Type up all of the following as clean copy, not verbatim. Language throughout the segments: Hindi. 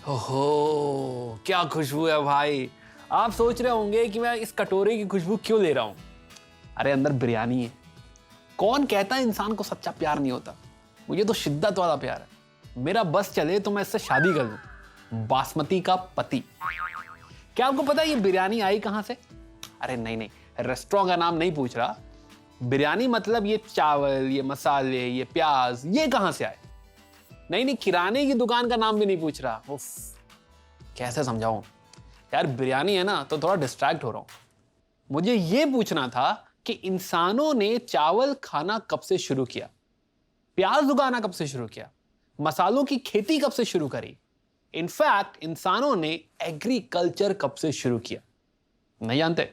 ओहो, क्या खुशबू है भाई। आप सोच रहे होंगे कि मैं इस कटोरे की खुशबू क्यों ले रहा हूं। अरे अंदर बिरयानी है। कौन कहता है इंसान को सच्चा प्यार नहीं होता। मुझे तो शिद्दत वाला प्यार है। मेरा बस चले तो मैं इससे शादी कर लूं। बासमती का पति। क्या आपको पता है ये बिरयानी आई कहां से? अरे नहीं, रेस्टोरेंट का नाम नहीं पूछ रहा। बिरयानी मतलब ये चावल, ये मसाले, ये प्याज, ये कहां से आए? नहीं, किराने की दुकान का नाम भी नहीं पूछ रहा। उफ, कैसे समझाऊं यार। बिरयानी है ना तो थोड़ा डिस्ट्रैक्ट हो रहा हूं। मुझे ये पूछना था कि इंसानों ने चावल खाना कब से शुरू किया, प्याज उगाना कब से शुरू किया, मसालों की खेती कब से शुरू करी। इनफैक्ट इंसानों ने एग्रीकल्चर कब से शुरू किया। नहीं जानते?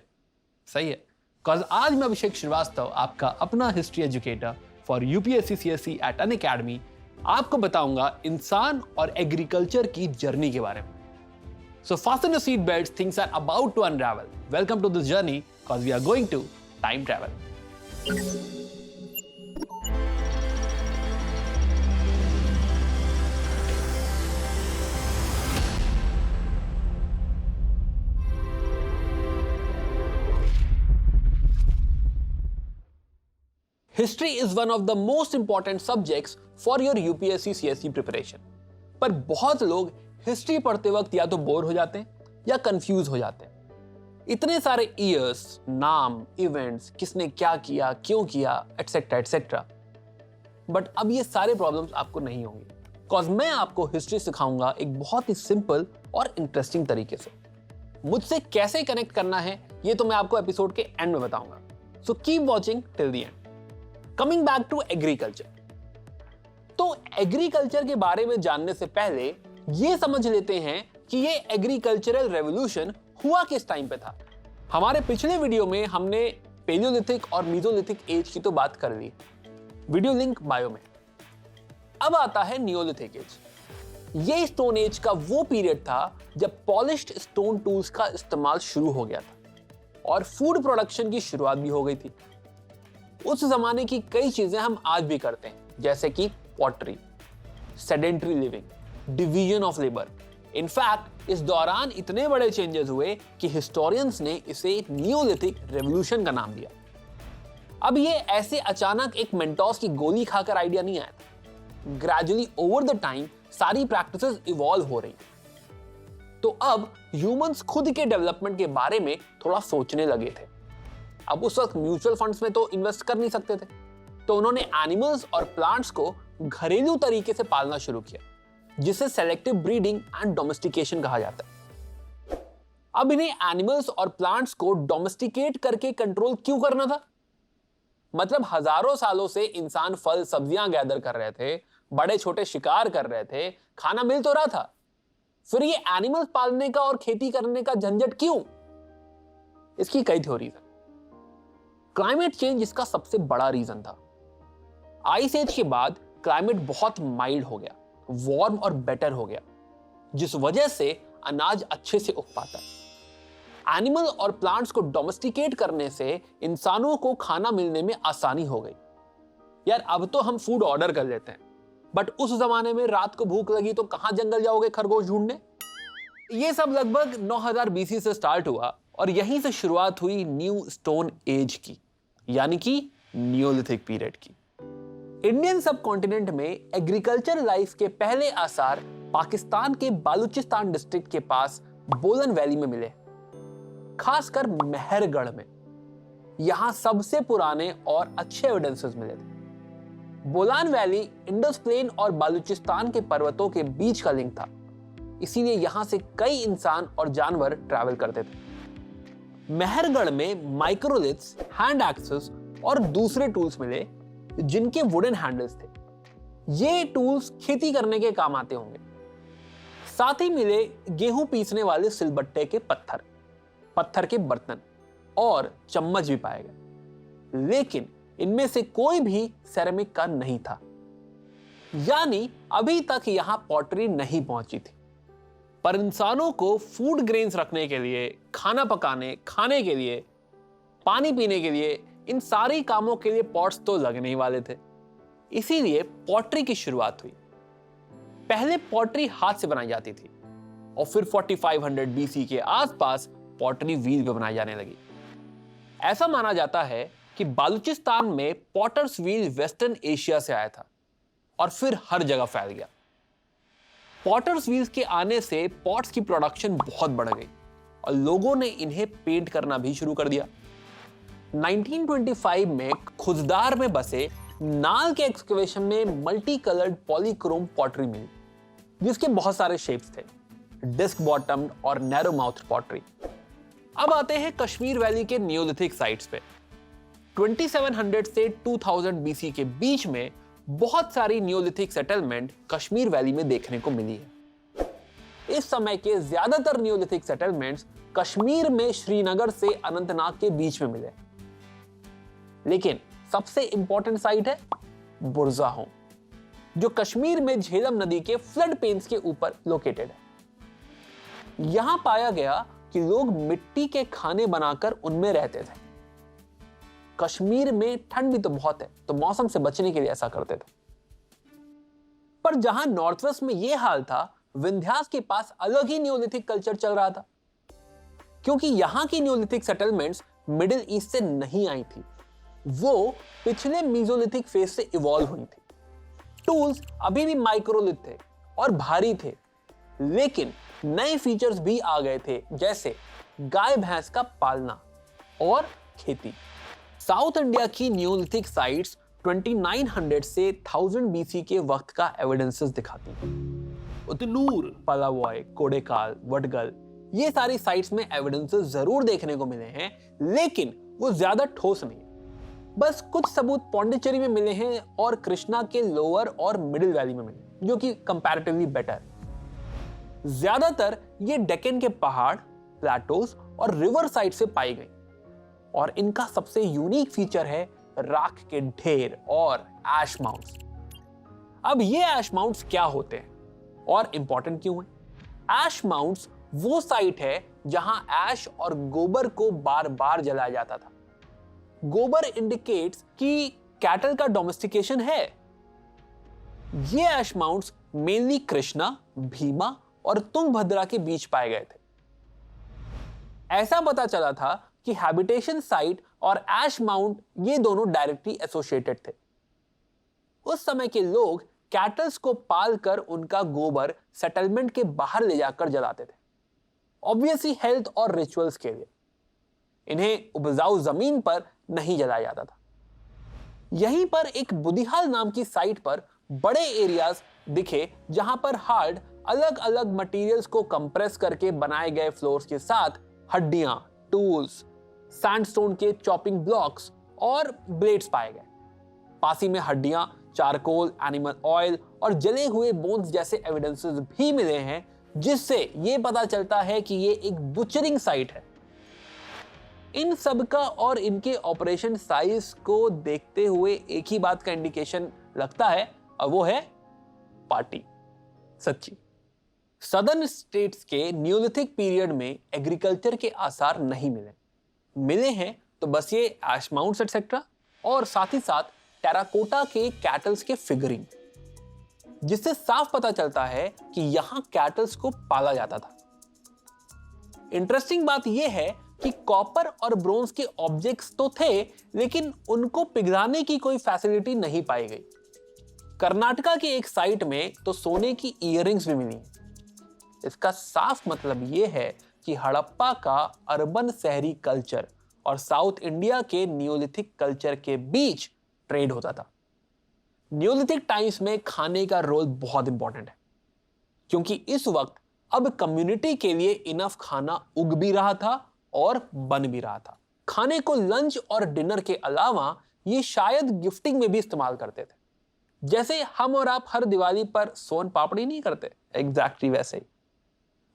सही है, बिकॉज आज मैं अभिषेक श्रीवास्तव, आपका अपना history educator for UPSC CSC at Unacademy, आपको बताऊंगा इंसान और एग्रीकल्चर की जर्नी के बारे में। सो fasten your seat belts, things are about to unravel. Welcome to this journey because we are going to time travel. History is one of the most important subjects for your UPSC CSE preparation. पर बहुत लोग हिस्ट्री पढ़ते वक्त या तो बोर हो जाते हैं या कंफ्यूज हो जाते हैं। इतने सारे ईयर्स, नाम, इवेंट्स, किसने क्या किया, क्यों किया, एटसेट्रा एटसेट्रा। बट अब ये सारे प्रॉब्लम्स आपको नहीं होंगे, बिकॉज मैं आपको हिस्ट्री सिखाऊंगा एक बहुत ही सिंपल और इंटरेस्टिंग तरीके से। मुझसे कैसे कनेक्ट करना है ये तो मैं आपको एपिसोड के एंड में बताऊंगा। So keep watching till the end. Coming back to agriculture. तो एग्रीकल्चर के बारे में जानने से पहले ये समझ लेते हैं कि ये एग्रीकल्चरल रेवोल्यूशन हुआ किस टाइम पे था। हमारे पिछले वीडियो में हमने पेलियोलिथिक और मीसोलिथिक एज की तो बात कर ली, वीडियो लिंक बायो में। अब आता है नियोलिथिक एज। ये स्टोन एज का वो पीरियड था जब पॉलिश्ड स्टोन टूल्स का इस्तेमाल शुरू हो गया था और फूड प्रोडक्शन की शुरुआत भी हो गई थी। उस जमाने की कई चीजें हम आज भी करते हैं, जैसे कि pottery, sedentary living, division of labour. In fact इस दौरान इतने बड़े चेंजेस हुए कि हिस्टोरियंस ने इसे नियोलिथिक रेवोल्यूशन का नाम दिया। अब ये ऐसे अचानक एक मेंटोस की गोली खाकर आइडिया नहीं आया था। ग्रेजुअली ओवर द टाइम सारी प्रैक्टिसेस इवॉल्व हो रही। तो अब ह्यूमंस खुद के डेवलपमेंट के बारे में थोड़ा सोचने लगे थे। अब उस वक्त म्यूचुअल फंड्स में तो इन्वेस्ट कर नहीं सकते थे, तो उन्होंने एनिमल्स और प्लांट्स को घरेलू तरीके से पालना शुरू किया, जिसे सेलेक्टिव ब्रीडिंग एंड डोमेस्टिकेशन कहा जाता है। अब इन्हें एनिमल्स और प्लांट्स को डोमेस्टिकेट करके कंट्रोल क्यों करना था? मतलब हजारों सालों से इंसान फल सब्जियां गैदर कर रहे थे, बड़े छोटे शिकार कर रहे थे, खाना मिल तो रहा था, फिर ये एनिमल्स पालने का और खेती करने का झंझट क्यों? इसकी कई थ्योरीज हैं। क्लाइमेट चेंज इसका सबसे बड़ा रीजन था। आइस एज के बाद क्लाइमेट बहुत माइल्ड हो गया, वार्म और बेटर हो गया, जिस वजह से अनाज अच्छे से उग पाता है। एनिमल और प्लांट्स को डोमेस्टिकेट करने से इंसानों को खाना मिलने में आसानी हो गई। यार अब तो हम फूड ऑर्डर कर लेते हैं, बट उस जमाने में रात को भूख लगी तो कहां जंगल जाओगे खरगोश ढूंढने। ये सब लगभग 9000 बीसी से स्टार्ट हुआ और यहीं से शुरुआत हुई न्यू स्टोन एज की, यानी कि नियोलिथिक पीरियड की। इंडियन सब कॉन्टिनेंट में एग्रीकल्चर लाइफ के पहले आसार पाकिस्तान के बालूचिस्तान डिस्ट्रिक्ट के पास बोलन वैली में मिले, खासकर मेहरगढ़ में। यहां सबसे पुराने और अच्छे एविडेंसेस मिले थे। बोलान वैली इंडस प्लेन और बालूचिस्तान के पर्वतों के बीच का लिंक था, इसीलिए यहां से कई इंसान और जानवर ट्रैवल करते थे। मेहरगढ़ में माइक्रोलिथ्स, हैंड एक्सेस और दूसरे टूल्स मिले जिनके वुडन हैंडल्स थे। ये टूल्स खेती करने के काम आते होंगे। साथ ही मिले गेहूं पीसने वाले सिलबट्टे के पत्थर के बर्तन और चम्मच भी पाए गए, लेकिन इनमें से कोई भी सेरेमिक का नहीं था, यानी अभी तक यहां पॉटरी नहीं पहुंची थी। पर इंसानों को फूड ग्रेन्स रखने के लिए, खाना पकाने, खाने के लिए, पानी पीने के लिए, इन सारे कामों के लिए पॉट्स तो लगने ही वाले थे। इसीलिए पॉटरी की शुरुआत हुई। पहले पॉटरी हाथ से बनाई जाती थी, और फिर 4500 BC के आसपास पॉटरी व्हील भी बनाई जाने लगी। ऐसा माना जाता है कि बालूचिस्तान में पॉटर्स व्हील वेस्टर्न एशिया से आया था और फिर हर जगह फैल गया। पॉटर्स व्हील्स के आने से पॉट्स की प्रोडक्शन बहुत बढ़ गई और लोगों ने इन्हें पेंट करना भी शुरू कर दिया। 1925 में खुजदार में बसे नाल के एक्सकवेशन में मल्टी कलर्ड पॉलीक्रोम पॉटरी मिली, जिसके बहुत सारे शेप्स थे, डिस्क बॉटम्ड और नैरो माउथ पॉटरी। अब आते हैं कश्मीर वैली के नियोलिथिक साइट्स पे। 2700 से 2000 BC के बीच में बहुत सारी नियोलिथिक सेटलमेंट कश्मीर वैली में देखने को मिली है। इस समय के ज्यादातर नियोलिथिक सेटलमेंट्स कश्मीर में श्रीनगर से अनंतनाग के बीच में मिले, लेकिन सबसे इंपॉर्टेंट साइट है बुरज़ाहों, जो कश्मीर में झेलम नदी के फ्लड पेन्स के ऊपर लोकेटेड है। यहां पाया गया कि लोग मिट्टी के खाने बनाकर उनमें रहते थे। कश्मीर में ठंड भी तो बहुत है, तो मौसम से बचने के लिए ऐसा करते थे। पर जहां नॉर्थ वेस्ट में यह हाल था, विंध्यास के पास अलग ही नियोलिथिक कल्चर चल रहा था, क्योंकि यहां की नियोलिथिक सेटलमेंट्स मिडिल ईस्ट से नहीं आई थी, वो पिछले मीजोलिथिक फेज से इवॉल्व हुई थी। टूल्स अभी भी माइक्रोलिथ थे और भारी थे, लेकिन नए फीचर्स भी आ गए थे, जैसे गाय भैंस का पालना और खेती। साउथ इंडिया की नियोलिथिक साइट्स 2900 से 1000 BC के वक्त का एविडेंसेस दिखाती हैं। उतनूर, पलावॉय, कोडेकाल, वडगल, ये सारी साइट्स में एविडेंसेस जरूर देखने को मिले हैं, लेकिन वो ज्यादा ठोस नहीं। बस कुछ सबूत पौंडीचेरी में मिले हैं और कृष्णा के लोअर और मिडिल वैली में मिले, जो कि कंपैरेटिवली बेटर। ज्यादातर ये डेक्कन के पहाड़, प्लेटोज और रिवर साइड से पाई गई, और इनका सबसे यूनिक फीचर है राख के ढेर और ऐश माउंट्स। अब ये ऐश माउंट्स क्या होते हैं और इंपॉर्टेंट क्यों है? ऐश माउंट्स वो साइट है जहां ऐश और गोबर को बार बार जलाया जाता था। गोबर इंडिकेट्स कि कैटल का डोमेस्टिकेशन है। ये ऐश माउंट्स मेनली कृष्णा, भीमा और तुंगभद्रा के बीच पाए गए थे। ऐसा पता चला था कि हैबिटेशन साइट और ऐश माउंट ये दोनों डायरेक्टली एसोसिएटेड थे। उस समय के लोग कैटल्स को पालकर उनका गोबर सेटलमेंट के बाहर ले जाकर जलाते थे, ऑब्वियसली हेल्थ और रिचुअल्स के लिए। इन्हें उपजाऊ जमीन पर नहीं जलाया जाता था। यहीं पर एक बुदिहाल नाम की साइट पर बड़े एरियाज दिखे, जहां पर हार्ड अलग अलग मटेरियल्स को कंप्रेस करके बनाए गए फ्लोर्स के साथ हड्डियां, टूल्स, सैंडस्टोन के चॉपिंग ब्लॉक्स और ब्लेड्स पाए गए। पासी में हड्डियां, चारकोल, एनिमल ऑयल और जले हुए बोन्स जैसे एविडेंसेस भी मिले हैं, जिससे यह पता चलता है कि यह एक बुचरिंग साइट है। इन सब का और इनके ऑपरेशन साइज को देखते हुए एक ही बात का इंडिकेशन लगता है, और वो है पार्टी। सच्ची। सदर्न स्टेट्स के नियोलिथिक पीरियड में एग्रीकल्चर के आसार नहीं मिले हैं तो बस ये ऐश माउंट्स एटसेट्रा, और साथ ही साथ टेराकोटा के कैटल्स के फिगरिंग, जिससे साफ पता चलता है कि यहां कैटल्स को पाला जाता था। इंटरेस्टिंग बात यह है कि कॉपर और ब्रोंज के ऑब्जेक्ट्स तो थे, लेकिन उनको पिघलाने की कोई फैसिलिटी नहीं पाई गई। कर्नाटका के एक साइट में तो सोने की ईयररिंग्स भी मिली। इसका साफ मतलब यह है कि हड़प्पा का अर्बन शहरी कल्चर और साउथ इंडिया के नियोलिथिक कल्चर के बीच ट्रेड होता था। नियोलिथिक टाइम्स में खाने का रोल बहुत इंपॉर्टेंट है, क्योंकि इस वक्त अब कम्युनिटी के लिए इनफ खाना उग भी रहा था और बन भी रहा था। खाने को लंच और डिनर के अलावा ये शायद गिफ्टिंग में भी इस्तेमाल करते थे, जैसे हम और आप हर दिवाली पर सोन पापड़ी नहीं करते, एग्जैक्टली वैसे ही।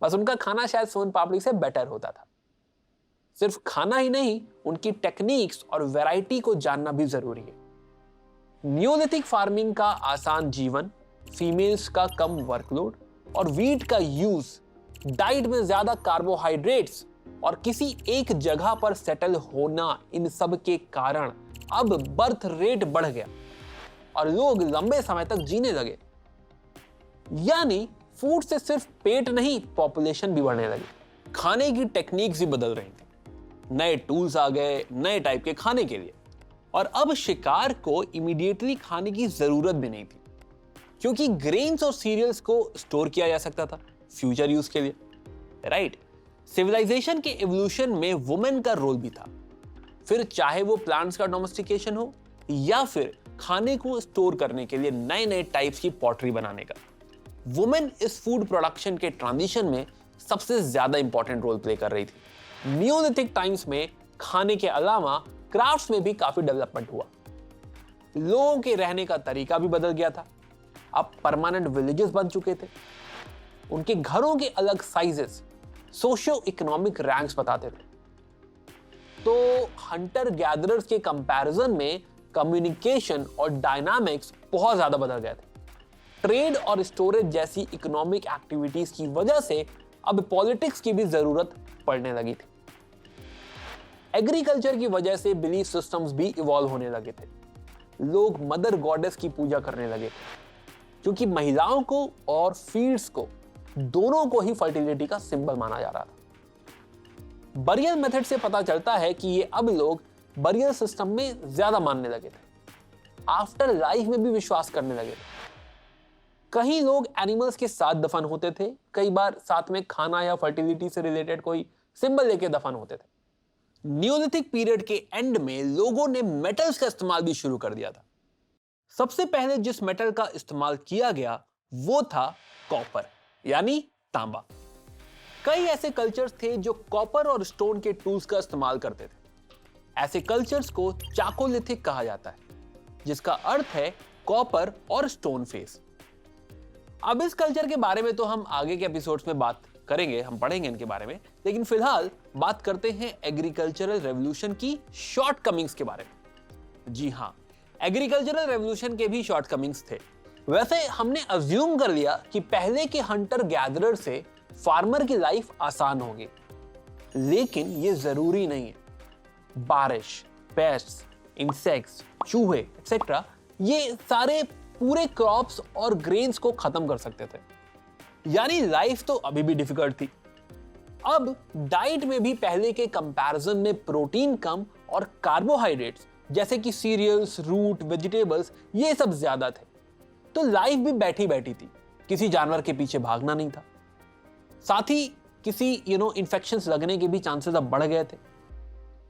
बस उनका खाना शायद सोन पापड़ी से बेटर होता था। सिर्फ खाना ही नहीं, उनकी टेक्निक्स और वैरायटी को जानना भी जरूरी है। नियोलिथिक फार्मिंग का आसान जीवन, फीमेल्स का कम वर्कलोड और वीट का यूज, डाइट में ज्यादा कार्बोहाइड्रेट्स और किसी एक जगह पर सेटल होना, इन सब के कारण अब बर्थ रेट बढ़ गया और लोग लंबे समय तक जीने लगे। यानी फूड से सिर्फ पेट नहीं, पॉपुलेशन भी बढ़ने लगी। खाने की टेक्निक्स भी बदल रही थी, नए टूल्स आ गए नए टाइप के खाने के लिए, और अब शिकार को इमीडिएटली खाने की जरूरत भी नहीं थी, क्योंकि ग्रेन्स और सीरियल्स को स्टोर किया जा सकता था फ्यूचर यूज के लिए, राइट। सिविलाइजेशन के इवोल्यूशन में वुमेन का रोल भी था, फिर चाहे वो प्लांट्स का डोमेस्टिकेशन हो या फिर खाने को स्टोर करने के लिए नए नए टाइप्स की पॉटरी बनाने का। वुमेन इस फूड प्रोडक्शन के ट्रांजिशन में सबसे ज्यादा इंपॉर्टेंट रोल प्ले कर रही थी। नियोलिथिक टाइम्स में खाने के अलावा क्राफ्ट्स में भी काफी डेवलपमेंट हुआ। लोगों के रहने का तरीका भी बदल गया था, अब परमानेंट विलेजेस बन चुके थे। उनके घरों के अलग साइजेस सोशियो इकोनॉमिक रैंक्स बताते थे। तो हंटर गैदरर्स के कंपैरिजन में कम्युनिकेशन और डायनामिक्स बहुत ज्यादा बदल गए थे। ट्रेड और स्टोरेज जैसी इकोनॉमिक एक्टिविटीज की वजह से अब पॉलिटिक्स की भी जरूरत पड़ने लगी थी। एग्रीकल्चर की वजह से बिलीफ सिस्टम्स भी इवॉल्व होने लगे थे। लोग मदर गॉडेस की पूजा करने लगे थे, क्योंकि महिलाओं को और फील्ड्स को दोनों को ही फर्टिलिटी का सिंबल माना जा रहा था। बरियल मेथड से पता चलता है कि ये अब लोग बरियल सिस्टम में ज्यादा मानने लगे थे, आफ्टर लाइफ में भी विश्वास करने लगे थे। कहीं लोग एनिमल्स के साथ दफन होते थे, कई बार साथ में खाना या फर्टिलिटी से रिलेटेड कोई सिंबल लेके दफन होते थे। नियोलिथिक पीरियड के एंड में लोगों ने मेटल्स का इस्तेमाल भी शुरू कर दिया था। सबसे पहले जिस मेटल का इस्तेमाल किया गया वो था कॉपर, यानी तांबा। कई ऐसे कल्चर्स थे जो कॉपर और स्टोन के टूल्स का इस्तेमाल करते थे। ऐसे कल्चर्स को चाकोलिथिक कहा जाता है, जिसका अर्थ है कॉपर और स्टोन फेस। अब इस कल्चर के बारे में तो हम आगे के एपिसोड्स में बात करेंगे, हम पढ़ेंगे इनके बारे में, लेकिन फिलहाल बात करते हैं एग्रीकल्चरल रेवोल्यूशन की शॉर्टकमिंग्स के बारे में। जी हां, एग्रीकल्चरल रेवोल्यूशन के भी शॉर्टकमिंग्स थे। वैसे हमने अज्यूम कर लिया कि पहले के हंटर गैदरर से फार्मर की लाइफ आसान होगी, लेकिन यह जरूरी नहीं है। बारिश, पेस्ट्स, इंसेक्ट्स, चूहे एक्सेट्रा, ये सारे पूरे क्रॉप्स और ग्रेन्स को खत्म कर सकते थे। यानी लाइफ तो अभी भी डिफिकल्ट थी। अब डाइट में भी पहले के कंपैरिजन में प्रोटीन कम और कार्बोहाइड्रेट्स जैसे कि सीरियल्स, रूट, वेजिटेबल्स ये सब ज्यादा थे। तो लाइफ भी बैठी बैठी थी, किसी जानवर के पीछे भागना नहीं था। साथ ही किसी इन्फेक्शंस लगने के भी चांसेस अब बढ़ गए थे।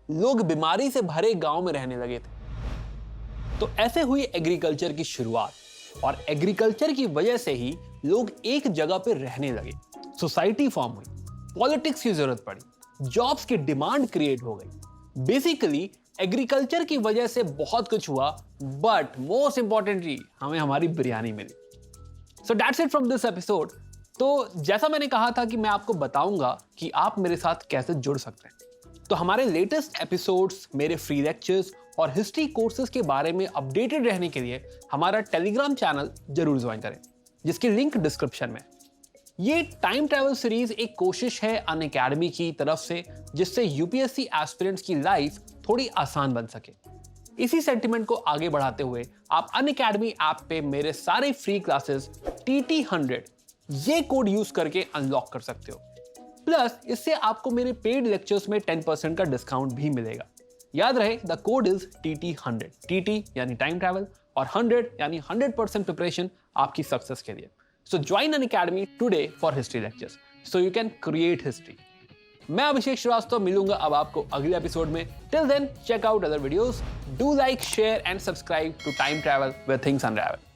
लोग बीमारी से भरे गांव में रहने लगे थे। तो ऐसे हुई एग्रीकल्चर की शुरुआत, और एग्रीकल्चर की वजह से ही लोग एक जगह पर रहने लगे, सोसाइटी फॉर्म हुई, पॉलिटिक्स की जरूरत पड़ी, जॉब्स की डिमांड क्रिएट हो गई। बेसिकली एग्रीकल्चर की वजह से बहुत कुछ हुआ, बट मोस्ट इंपॉर्टेंटली हमें हमारी बिरयानी मिली। So that's it from this episode. तो जैसा मैंने कहा था कि मैं आपको बताऊंगा कि आप मेरे साथ कैसे जुड़ सकते हैं, तो हमारे लेटेस्ट एपिसोड्स, मेरे फ्री लेक्चर्स और हिस्ट्री कोर्सेज के बारे में अपडेटेड रहने के लिए हमारा टेलीग्राम चैनल जरूर ज्वाइन करें, जिसकी लिंक डिस्क्रिप्शन में। ये टाइम ट्रैवल सीरीज एक कोशिश है अनअकैडमी की तरफ से, जिससे यूपीएससी एस्पिरेंट्स की लाइफ थोड़ी आसान बन सके। इसी सेंटिमेंट को आगे बढ़ाते हुए आप अनअकैडमी ऐप पे मेरे सारे फ्री क्लासेस TT100 ये कोड यूज करके अनलॉक कर सकते हो। प्लस इससे आपको मेरे पेड लेक्चर्स में 10% का डिस्काउंट भी मिलेगा। याद रहे, the code is TT100, TT यानी टाइम ट्रैवल और 100 यानी 100% प्रिपरेशन आपकी सक्सेस के लिए। So join Unacademy today for history lectures so you can create history. मैं अभिषेक श्रीवास्तव मिलूंगा अब आपको अगले एपिसोड में। Till then check out other videos, do like, share and subscribe to time travel with things unravel.